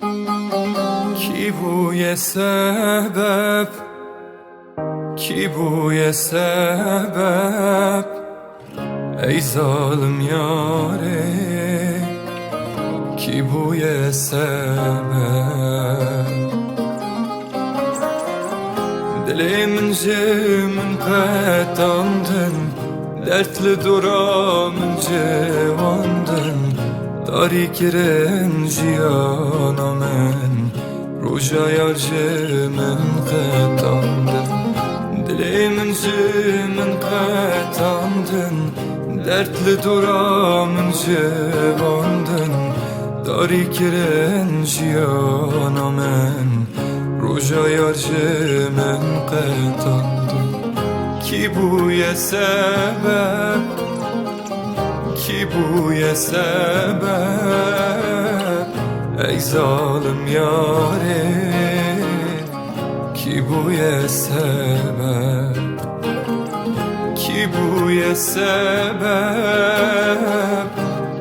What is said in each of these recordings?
کی بوی سبب، کی بوی سبب، ای ظالم یاره کی بوی سبب. Dili min min qetandın, dertli duramın cevandın, dari kiren jiyana men, roja yarjımın qetandın. Dili min qetandın, dertli duramın cevandın, dari kiren jiyana men, roja yarjımın qetandın. Ki buye sebep, ki buye sebep, ey zalim yare ki buye sebep, ki buye sebep,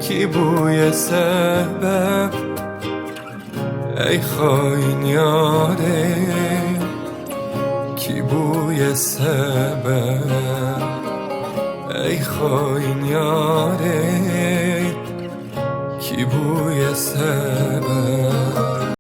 ki buye sebep, ey hain yare ki buye sebep, ey hain yare ki buye sebep.